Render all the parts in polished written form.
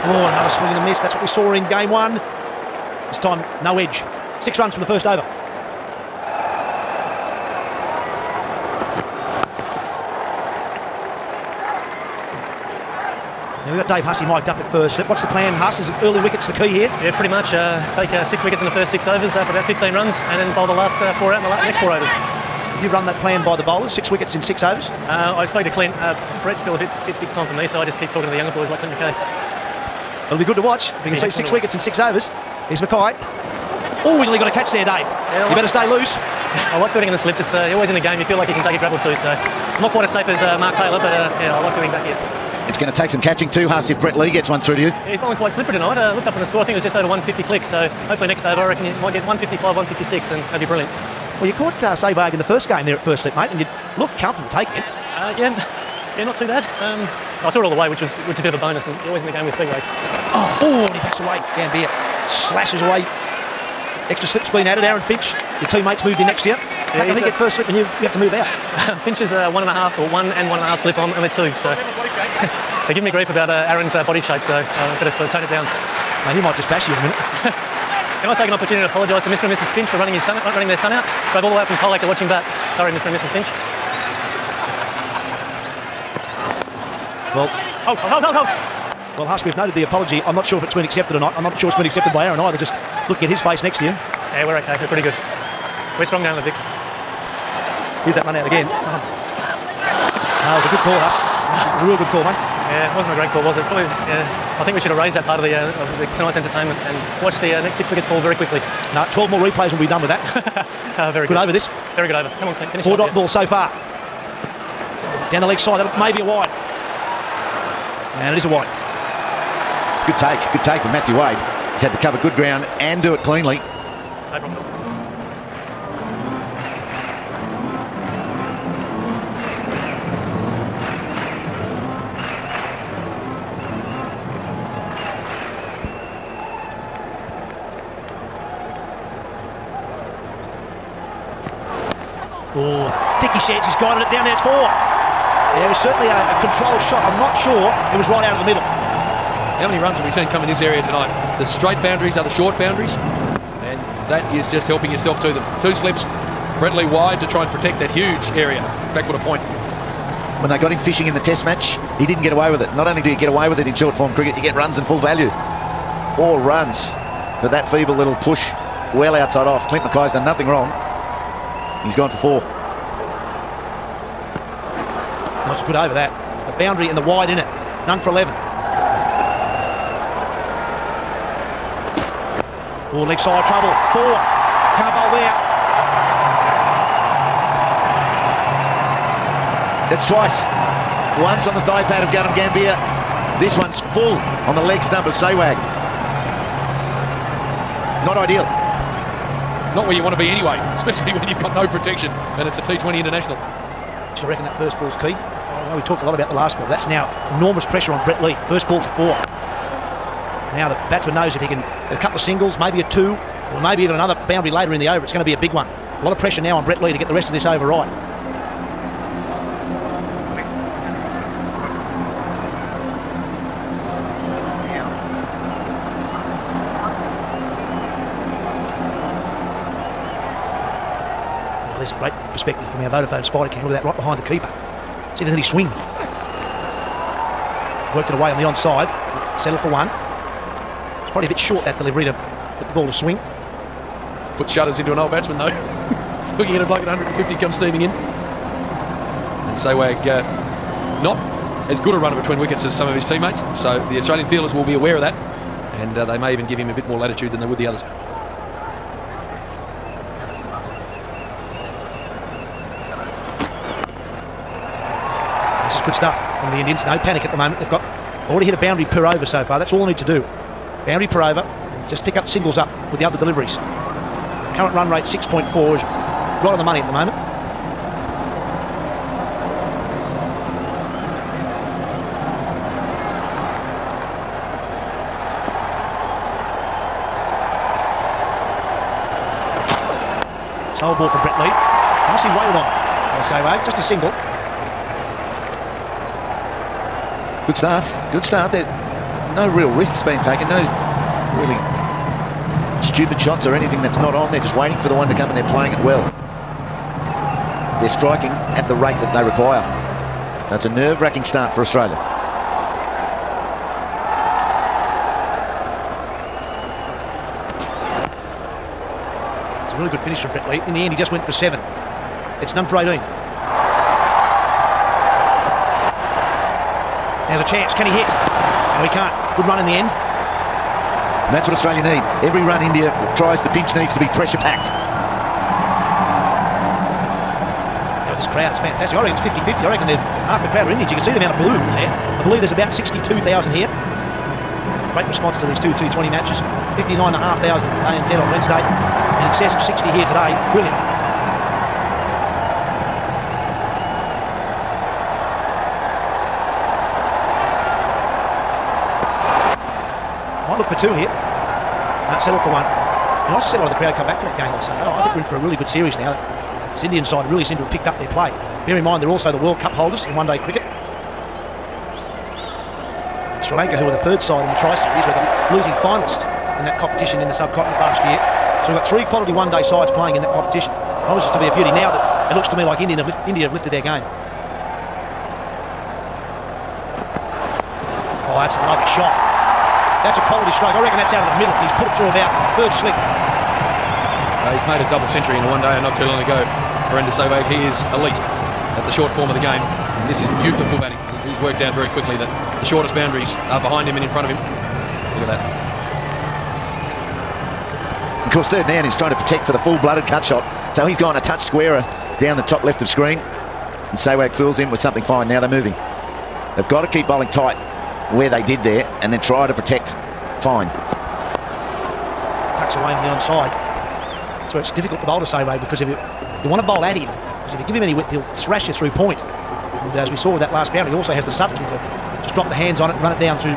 Oh, another swing and a miss. That's what we saw in game one. This time, no edge. 6 runs from the first over. Now we've got Dave Hussey mic'd up at first. What's the plan, Huss? Is early wickets the key here? Yeah, pretty much. Take 6 wickets in the first 6 overs for about 15 runs, and then bowl the last 4 out in the next 4 overs. You run that plan by the bowlers, 6 wickets in 6 overs? I spoke to Clint. Brett's still a bit big time for me, so I just keep talking to the younger boys like Clint McKay. It'll be good to watch. We can see 6 wickets in 6 overs. Here's Mackay. Oh, you nearly got a catch there, Dave. Yeah, you better stay loose. I like fielding in the slips. It's always in the game. You feel like you can take a grab or two. So I'm not quite as safe as Mark Taylor, but yeah, I like fielding back here. It's going to take some catching too, Huss, if Brett Lee gets one through to you. Yeah, he's bowling quite slippery tonight. I looked up on the score. I think it was just over 150 clicks. So hopefully next over, I reckon you might get 155, 156, and that'd be brilliant. Well, you caught Sehwag in the first game there at first slip, mate, and you looked comfortable taking it. Yeah, not too bad. I saw it all the way, which is a bit of a bonus, and always in the game with Sehwag. Oh, and he backs away. Gambier slashes away. Extra slip's been added. Aaron Finch, your teammates moved in next year. I think it's first slip and you have to move out. Finch is 1.5 or 1 and 1.5 slip on, and we're 2. So they give me grief about Aaron's body shape, so better tone it down. Mate, he might just bash you in a minute. Can I take an opportunity to apologise to Mr. and Mrs. Finch for running their son out? Drove all the way out from Colac to watch him bat. Sorry, Mr. and Mrs. Finch. Well, oh. Well, Huss, we've noted the apology. I'm not sure if it's been accepted or not. I'm not sure it's been accepted by Aaron either. Just looking at his face next to you. Yeah, we're okay. We're pretty good. We're strong down the Vicks. Here's that run out again. It was a good call, Huss. A real good call, mate. Yeah, it wasn't a great call, was it? Probably, I think we should have raised that part of tonight's entertainment and watched the next 6 wickets fall very quickly. No, 12 more replays will be done with that. Very good. Good over this. Very good over. Come on, Clint, finish 4 dot ball so far. Down the leg side, that may be a wide. And it is a wide. Good take from Matthew Wade. He's had to cover good ground and do it cleanly. No problem. Oh, Dickie Shancy's guided it down there. It's 4. Yeah, it was certainly a controlled shot. I'm not sure it was right out of the middle. How many runs have we seen come in this area tonight? The straight boundaries are the short boundaries, and that is just helping yourself to them. 2 slips, Brett Lee wide to try and protect that huge area. Backward a point. When they got him fishing in the test match, he didn't get away with it. Not only do you get away with it in short form cricket, you get runs and full value. 4 runs for that feeble little push well outside off. Clint Mackay's done nothing wrong. He's gone for 4. That's good over that. It's the boundary and the wide in it. None for 11. Oh, leg side trouble. 4. Can't bowl there. It's twice. Once on the thigh pad of Gunham Gambier. This one's full on the leg stump of Sehwag. Not ideal. Not where you want to be anyway, especially when you've got no protection and it's a T20 international. Do you reckon that first ball's key? Oh, we talked a lot about the last ball. That's now enormous pressure on Brett Lee. First ball for 4. Now the batsman knows if he can get a couple of singles, maybe a 2, or maybe even another boundary later in the over, it's going to be a big one. A lot of pressure now on Brett Lee to get the rest of this over right. Oh, there's a great perspective from our Vodafone Spider camera with that right behind the keeper. See if there's any swing. Worked it away on the onside. Settle for 1. It's probably a bit short, that delivery, to put the ball to swing. Put shudders into an old batsman though. Looking at a bloke at 150 come steaming in. And Sehwag not as good a runner between wickets as some of his teammates, so the Australian fielders will be aware of that, and they may even give him a bit more latitude than they would the others. This is good stuff from the Indians. No panic at the moment. They've got already hit a boundary per over so far. That's all they need to do. Boundary per over. Just pick up singles up with the other deliveries. Current run rate 6.4 is right on the money at the moment. Sole ball from Brett Lee. Nicely waited on by Sehwag. Just a single. Good start there. no real risks being taken, no really stupid shots or anything that's not on. They're just waiting for the one to come, and they're playing it well. They're striking at the rate that they require. So it's a nerve-wracking start for Australia. It's a really good finish from Brett Lee. In the end, he just went for 7. It's none for 18. There's a chance. Can he hit? No, he can't. Good run in the end. And that's what Australia need. Every run India tries, the pitch needs to be pressure-packed. This crowd is fantastic. I reckon it's 50-50. I reckon half the crowd are Indians. You can see the amount of blue there. I believe there's about 62,000 here. Great response to these two T20 matches. 59,500 ANZ on Wednesday. In excess of 60 here today. Brilliant. Might look for 2 here. Settle for 1. And nice to see a lot of the crowd come back for that game on Sunday. I think we're in for a really good series now. This Indian side really seem to have picked up their play. Bear in mind, they're also the World Cup holders in one-day cricket. Sri Lanka, who were the 3rd side in the Tri-Series, were the losing finalist in that competition in the subcontinent last year. So we've got 3 quality one-day sides playing in that competition. Obviously, to be a beauty now that it looks to me like India have lifted their game. Oh, that's a lovely shot. That's a quality stroke. I reckon that's out of the middle. He's put it through about 3rd slip. He's made a double century in one day and not too long ago. Virender Sehwag, he is elite at the short form of the game. And this is beautiful batting. He's worked out very quickly that the shortest boundaries are behind him and in front of him. Look at that. Of course, third man is trying to protect for the full-blooded cut shot. So he's gone a touch squarer down the top left of screen. And Sehwag fills in with something fine. Now they're moving. They've got to keep bowling tight where they did there and then try to protect fine. Tucks away on the onside. That's where it's difficult to bowl to Sehwag, because if you want to bowl at him, because if you give him any width, he'll thrash you through point. And as we saw with that last boundary, he also has the subtlety to just drop the hands on it and run it down through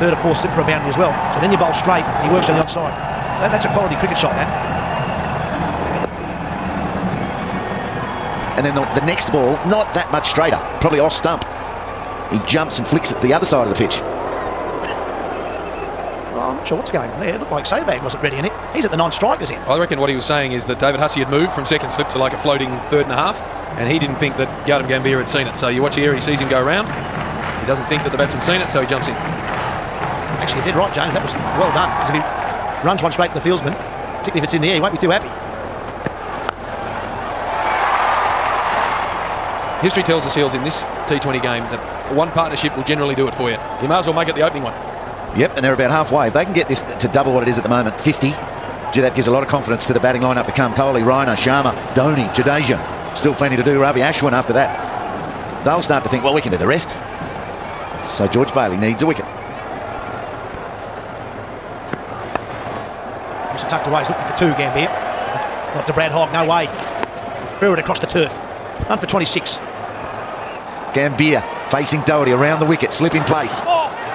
3rd or 4th slip for a boundary as well. So then you bowl straight and he works on the onside. That's a quality cricket shot, that. And then the next ball, not that much straighter, probably off stump. He jumps and flicks it the other side of the pitch. I'm not sure what's going on there. It looked like Sehwag wasn't ready in it. He's at the non-strikers end. I reckon what he was saying is that David Hussey had moved from 2nd slip to like a floating 3rd and a half, and he didn't think that Gautam Gambhir had seen it. So you watch here, he sees him go around. He doesn't think that the batsman's seen it, so he jumps in. Actually, you did right, James. That was well done. Because if he runs one straight to the fieldsman, particularly if it's in the air, he won't be too happy. History tells us, Heels, in this T20 game that one partnership will generally do it for you. You may as well make it the opening one. Yep, and they're about halfway. If they can get this to double what it is at the moment, 50, gee, that gives a lot of confidence to the batting lineup to come. Kohli, Raina, Sharma, Dhoni, Jadeja. Still plenty to do. Ravi Ashwin after that. They'll start to think, well, we can do the rest. So George Bailey needs a wicket. He's tucked away. He's looking for 2, Gambhir. Not to Brad Hogg, no way. Threw it across the turf. None for 26. Gambhir facing Doherty around the wicket, slip in place.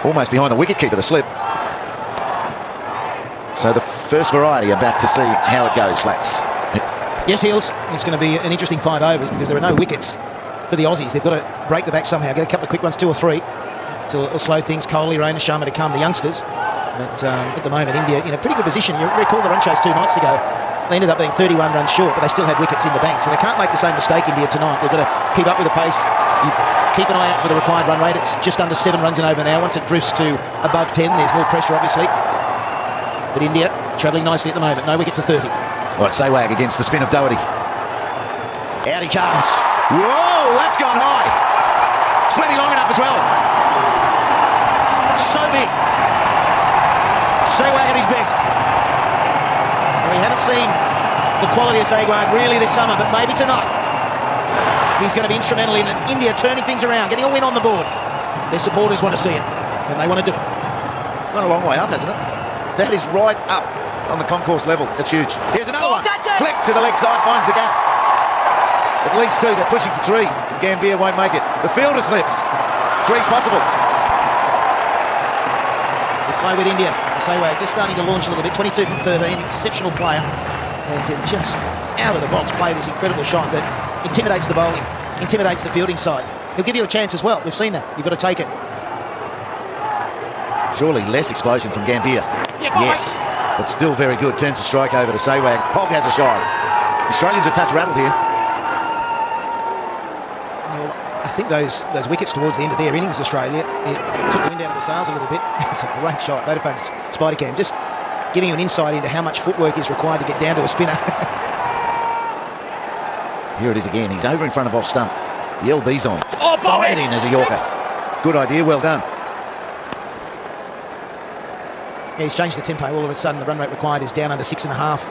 Almost behind the wicketkeeper, the slip. So the first variety about to see how it goes, Slats. Yes, Heels, it's going to be an interesting 5 overs because there are no wickets for the Aussies. They've got to break the back somehow, get a couple of quick ones, 2 or 3. It'll slow things. Kohli, Raina, Sharma to come, the youngsters. But at the moment, India in a pretty good position. You recall the run chase 2 nights ago. They ended up being 31 runs short, but they still had wickets in the bank. So they can't make the same mistake, India, tonight. They've got to keep up with the pace. You keep an eye out for the required run rate. It's just under 7 runs and over now. Once it drifts to above 10, there's more pressure, obviously. But India travelling nicely at the moment. No wicket for 30. Right, Sehwag against the spin of Doherty. Out he comes. Whoa, that's gone high. It's plenty long enough as well. So big. Sehwag at his best. We haven't seen the quality of Sehwag really this summer, but maybe tonight. He's going to be instrumental in India turning things around, getting a win on the board. Their supporters want to see it, and they want to do it. It's gone a long way up, hasn't it? That is right up on the concourse level. That's huge. Here's another one. Flick to the leg side, finds the gap. At least 2. They're pushing for 3. Gambhir won't make it. The fielder slips. 3's possible. The flow with India. Sehwag just starting to launch a little bit. 22 from 13. Exceptional player. And can just out of the box play this incredible shot that intimidates the bowling, intimidates the fielding side. He'll give you a chance as well. We've seen that. You've got to take it. Surely less explosion from Gambier. Yes, but still very good. Turns the strike over to Sehwag. Hogg has a shot. Australians are touch rattled here. Well, I think those wickets towards the end of their innings, Australia, it took the wind out of the sails a little bit. It's a great shot. Vodafone's Spider Cam just giving you an insight into how much footwork is required to get down to a spinner. Here it is again. He's over in front of off stump. The LB's on. Oh, Fired in as a Yorker. Good idea. Well done. Yeah, he's changed the tempo. All of a sudden, the run rate required is down under 6.5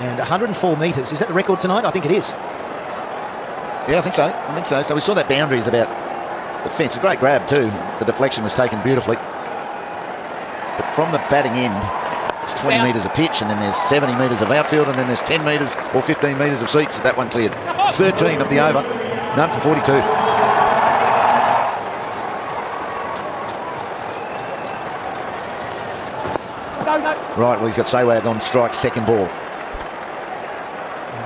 and 104 metres. Is that the record tonight? I think it is. Yeah, I think so. So we saw that boundary is about the fence. A great grab too. The deflection was taken beautifully. But from the batting end, it's 20 metres of pitch, and then there's 70 metres of outfield, and then there's 10 metres or 15 metres of seats. That one cleared. 13 of the over. None for 42. Right, well, he's got Sehwag on strike, second ball. And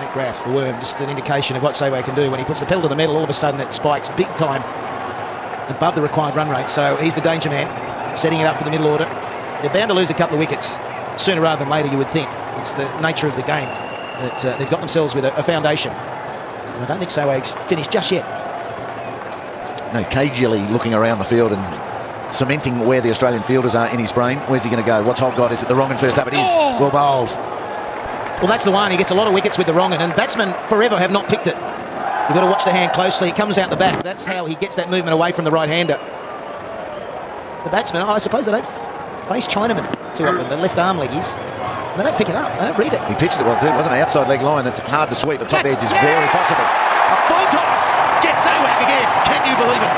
that graph, the worm, just an indication of what Sehwag can do. When he puts the pedal to the metal, all of a sudden it spikes big time above the required run rate. So he's the danger man, setting it up for the middle order. They're bound to lose a couple of wickets sooner rather than later, you would think. It's the nature of the game that they've got themselves with a foundation. And I don't think Sehwag's finished just yet. No, cagily looking around the field and cementing where the Australian fielders are in his brain. Where's he going to go? What's Hogg got? Is it the wrong and first up? It is. Well bowled. Well, that's the one. He gets a lot of wickets with the wrong and batsmen forever have not picked it. You've got to watch the hand closely. It comes out the back. That's how he gets that movement away from the right-hander. The batsmen, I suppose they don't face Chinaman too often. The left arm leggies. They don't pick it up. They don't read it. He pitched it well too. It wasn't an outside leg line. That's hard to sweep. The top edge is very possible. A full toss. Gets Sehwag again. Can you believe it?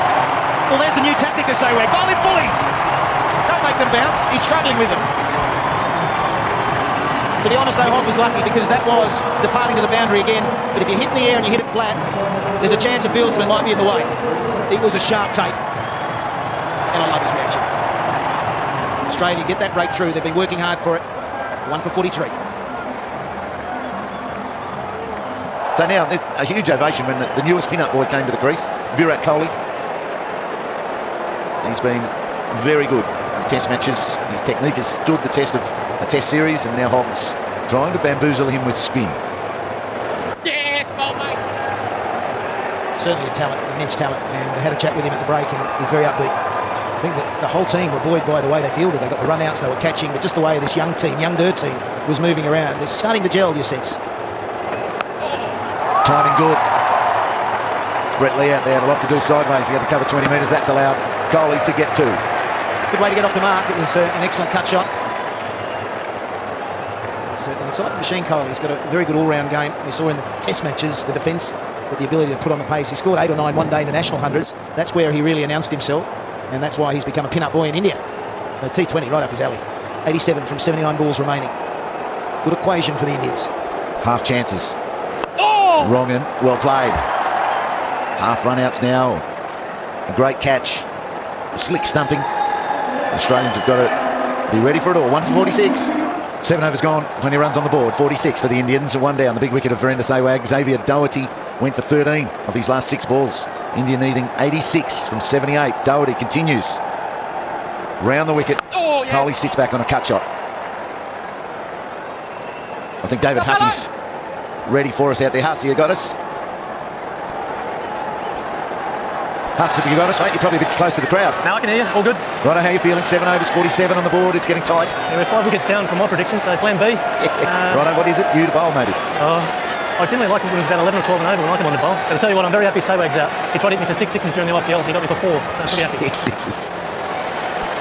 Well, there's a new tactic to Sehwag. Bowl in fullies. Don't make them bounce. He's struggling with them. To be honest, though, Hogg was lucky because that was departing to the boundary again. But if you hit in the air and you hit it flat, there's a chance a fieldsman might be in the way. It was a sharp take. And I love his reaction. Australia get that breakthrough. They've been working hard for it. 1 for 43. So now, a huge ovation when the newest pin-up boy came to the crease, Virat Kohli. He's been very good in test matches. His technique has stood the test of a test series, and now Hogg's trying to bamboozle him with spin. Yes, ball, mate. Certainly a talent, immense talent, and I had a chat with him at the break, and he's very upbeat. I think that the whole team were buoyed by the way they fielded. They got the run-outs, they were catching, but just the way this young dirt team, was moving around. They're starting to gel, you sense. Timing good. Brett Lee out there, a lot to do sideways. He had to cover 20 metres. That's allowed Kohli to get 2. Good way to get off the mark. It was an excellent cut shot. It's an exciting machine, Kohli. He's got a very good all-round game. We saw in the test matches, the defence, with the ability to put on the pace. He scored 8 or 9 one-day international hundreds. That's where he really announced himself, and that's why he's become a pin-up boy in India. So T20 right up his alley. 87 from 79 balls remaining. Good equation for the Indians. Half chances. Wrong and well played. Half run-outs now. A great catch. Slick stumping. Australians have got to be ready for it all. 1 for 46. 7 overs gone. 20 runs on the board. 46 for the Indians. 1 down. The big wicket of Virender Sehwag. Xavier Doherty went for 13 of his last 6 balls. India needing 86 from 78. Doherty continues. Round the wicket. Kohli sits back on a cut shot. I think David Hussey's ready for us out there. Hussey, you got us? Huss, have you got us, mate? You're probably a bit close to the crowd. Now I can hear you. All good. Righto, how are you feeling? 7 overs, 47 on the board. It's getting tight. Yeah, we're 5 wickets down from my prediction, so plan B. Righto, what is it? You to bowl, maybe? I generally like it when it's about 11 or 12 and over when I come on the bowl. But I'll tell you what, I'm very happy Sehwag's out. He tried to hit me for 6 sixes during the IPL. He got me for 4, so I'm pretty happy. 6 sixes.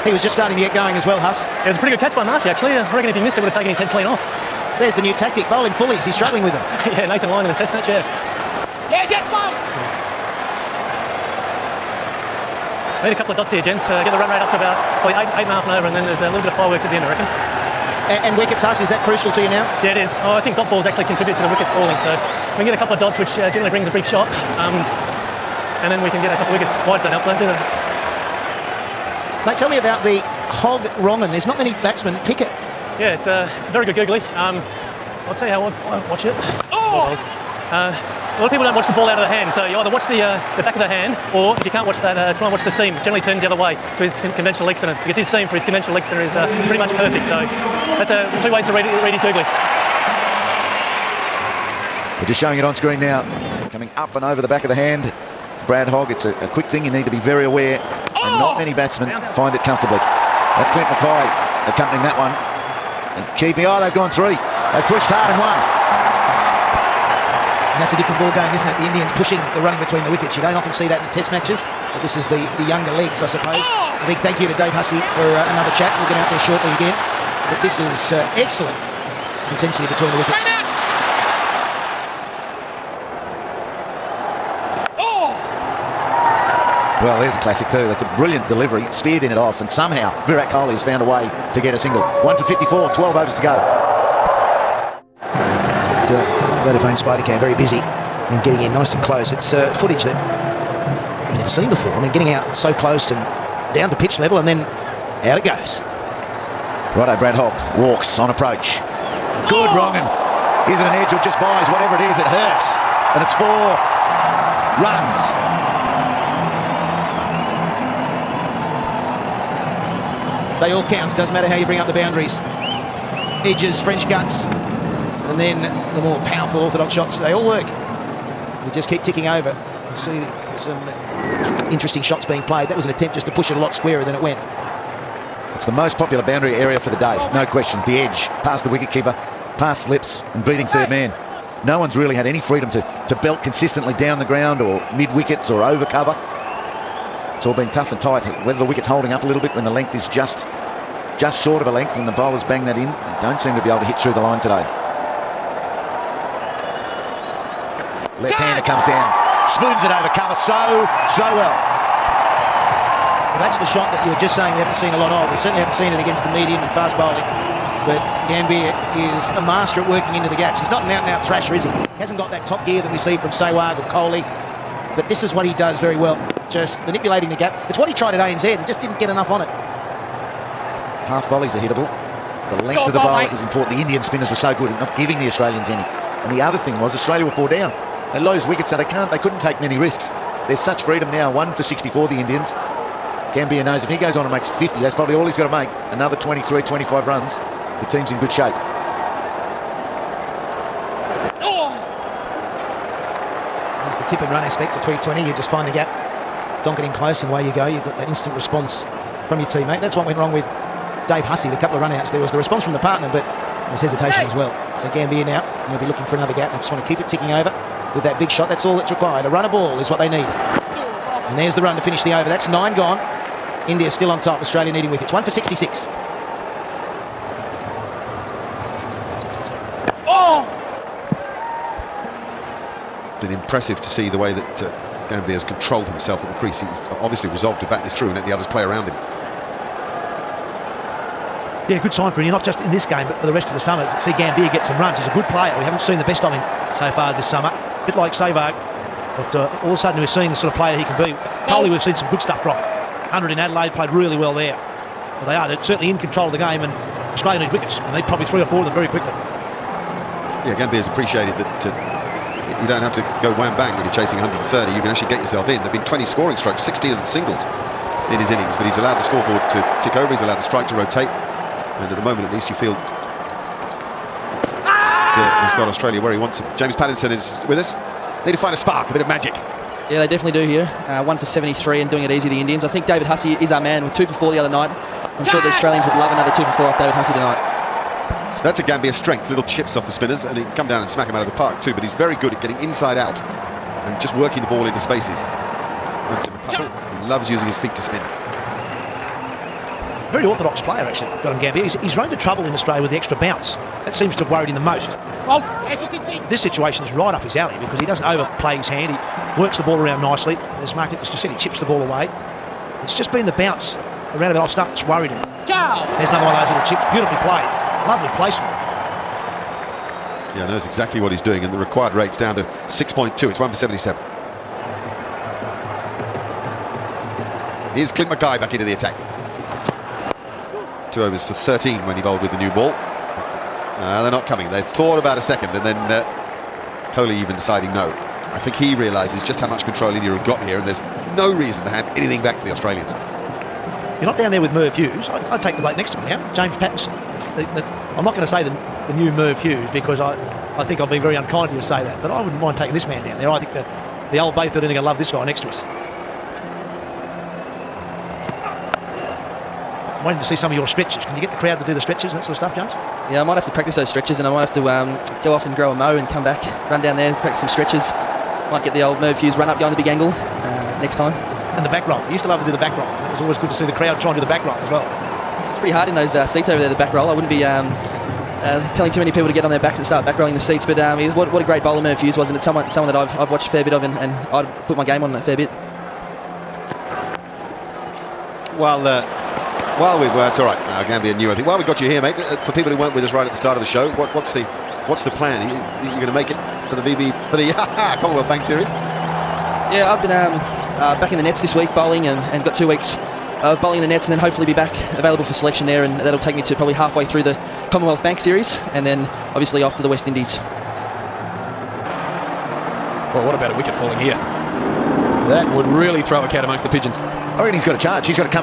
He was just starting to get going as well, Huss. It was a pretty good catch by Marshy, actually. I reckon if he missed it, would have taken his head clean off. There's the new tactic. Bowling fullies. He's struggling with them. Yeah, Nathan Lyon in the test match, yeah. Yes, ball. Need a couple of dots here, gents. Get the run rate up to about probably 8.5 and over, and then there's a little bit of fireworks at the end, I reckon. And wickets, Huss, is that crucial to you now? Yeah, it is. I think dot balls actually contribute to the wickets falling, so we can get a couple of dots, which generally brings a big shot, and then we can get a couple of wickets. Wide side help, don't do that. Mate, tell me about the Hogg wrong-un. There's not many batsmen pick it. Yeah, it's a very good googly. I'll tell you how I watch it. A lot of people don't watch the ball out of the hand, so you either watch the back of the hand, or if you can't watch that, try and watch the seam. It generally turns the other way to his conventional leg spinner, because his seam for his conventional leg spinner is pretty much perfect. So that's two ways to read his googly. We're just showing it on screen now. Coming up and over the back of the hand. Brad Hogg, it's a quick thing you need to be very aware, and not many batsmen find it comfortably. That's Clint Mackay accompanying that one. And keeping, they've gone three. They've pushed hard and won. And that's a different ball game, isn't it? The Indians pushing the running between the wickets. You don't often see that in the test matches, but this is the younger legs, I suppose. A big thank you to Dave Hussey for another chat. We'll get out there shortly again. But this is excellent intensity between the wickets. Well, there's a classic too. That's a brilliant delivery, speared in it off, and somehow Virat Kohli has found a way to get a single. 1 for 54, 12 overs to go. Vodafone Spidercam very busy and getting in nice and close. It's footage that I've never seen before. I mean, getting out so close and down to pitch level, and then out it goes. Righto, Brad Hogg walks on approach. Good, Rongan. Is it an edge or just buys? Whatever it is, it hurts. And it's 4 runs. They all count. Doesn't matter how you bring up the boundaries. Edges, French guts, and then the more powerful orthodox shots. They all work. They just keep ticking over. You see some interesting shots being played. That was an attempt just to push it a lot squarer than it went. It's the most popular boundary area for the day, no question. The edge, past the wicketkeeper, past slips, and beating third man. No one's really had any freedom to belt consistently down the ground or mid-wickets or over cover. It's all been tough and tight. Whether the wicket's holding up a little bit when the length is just short of a length and the bowlers bang that in, they don't seem to be able to hit through the line today. Left-hander comes down, spoons it over cover so well. Well, that's the shot that you were just saying we haven't seen a lot of. We certainly haven't seen it against the medium and fast bowling. But Gambier is a master at working into the gaps. He's not an out-and-out thrasher, is he? He hasn't got that top gear that we see from Sehwag or Kohli. But this is what he does very well, just manipulating the gap. It's what he tried at ANZ and just didn't get enough on it. Half volleys are hittable. The length of the bowler is important. The Indian spinners were so good at not giving the Australians any. And the other thing was Australia were 4 down. They lose wickets, so they couldn't take many risks. There's such freedom now. 1 for 64, the Indians. Gambier knows if he goes on and makes 50, that's probably all he's got to make. Another 23, 25 runs. The team's in good shape. There's the tip and run aspect of T20. You just find the gap, don't get in close, and away you go. You've got that instant response from your teammate. That's what went wrong with Dave Hussey, the couple of run-outs. There was the response from the partner, but there was hesitation as well. So Gambier now, he'll be looking for another gap. They just want to keep it ticking over with that big shot. That's all that's required. A runner ball is what they need. And there's the run to finish the over. That's 9 gone. India still on top. Australia needing wickets. 1 for 66. Been impressive to see the way that Gambier has controlled himself at the crease. He's obviously resolved to bat this through and let the others play around him. Yeah, good sign for India, not just in this game, but for the rest of the summer. To see Gambier get some runs. He's a good player. We haven't seen the best of him so far this summer. A bit like Sehwag, but all of a sudden we're seeing the sort of player he can be. Kohli, we've seen some good stuff from. 100 in Adelaide, played really well there. So they're certainly in control of the game, and Australia need wickets, and need probably 3 or 4 of them very quickly. Yeah, Gambier's appreciated that you don't have to go wham bang when you're chasing 130. You can actually get yourself in. There have been 20 scoring strikes, 16 of them singles in his innings, but he's allowed the scoreboard to tick over. He's allowed the strike to rotate, and at the moment at least you feel he's got Australia where he wants him. James Pattinson is with us. Need to find a spark, a bit of magic. Yeah, they definitely do here. 1 for 73 and doing it easy, the Indians. I think David Hussey is our man with 2 for 4 the other night. I'm sure the Australians would love another 2 for 4 off David Hussey tonight. That's a Gambier strength, little chips off the spinners, and he can come down and smack him out of the park too, but he's very good at getting inside out and just working the ball into spaces. He loves using his feet to spin. Very orthodox player, actually, Don Gambier. He's run into trouble in Australia with the extra bounce. That seems to have worried him the most. This situation is right up his alley because he doesn't overplay his hand. He works the ball around nicely. As Mark Nicholas just said, he chips the ball away. It's just been the bounce around about off stump that's worried him. There's another one of those little chips. Beautifully played. Lovely placement. Yeah, knows exactly what he's doing, and the required rate's down to 6.2. It's 1 for 77. Here's Clint Mackay back into the attack. 2 overs for 13 when he bowled with the new ball. They're not coming. They thought about a second, and then Kohli even deciding no. I think he realises just how much control India have got here, and there's no reason to hand anything back to the Australians. You're not down there with Merv Hughes. I'd take the bloke next to me now, James Pattinson. I'm not going to say the new Merv Hughes because I think I've been very unkind to you to say that, but I wouldn't mind taking this man down there. I think the old Bay 13 are going to love this guy next to us. I'm waiting to see some of your stretches. Can you get the crowd to do the stretches and that sort of stuff, James? Yeah, I might have to practice those stretches, and I might have to go off and grow a mow and come back, run down there, practice some stretches. Might get the old Merv Hughes run up behind the big angle next time. And the back roll. You used to love to do the back roll. It was always good to see the crowd try and do the back roll as well. It's pretty hard in those seats over there, the back roll. I wouldn't be telling too many people to get on their backs and start back rolling the seats, but what a great bowler Merv Hughes was, and it's someone that I've watched a fair bit of, and I'd put my game on a fair bit. While it's all right. Gambia knew, I think. While we got you here, mate, for people who weren't with us right at the start of the show, what's the plan? Are you going to make it for the Commonwealth Bank Series? Yeah, I've been back in the nets this week bowling, and got 2 weeks of bowling in the nets, and then hopefully be back available for selection there, and that'll take me to probably halfway through the Commonwealth Bank Series, and then obviously off to the West Indies. Well, what about a wicket falling here? That would really throw a cat amongst the pigeons. I reckon he's got a charge. He's got to come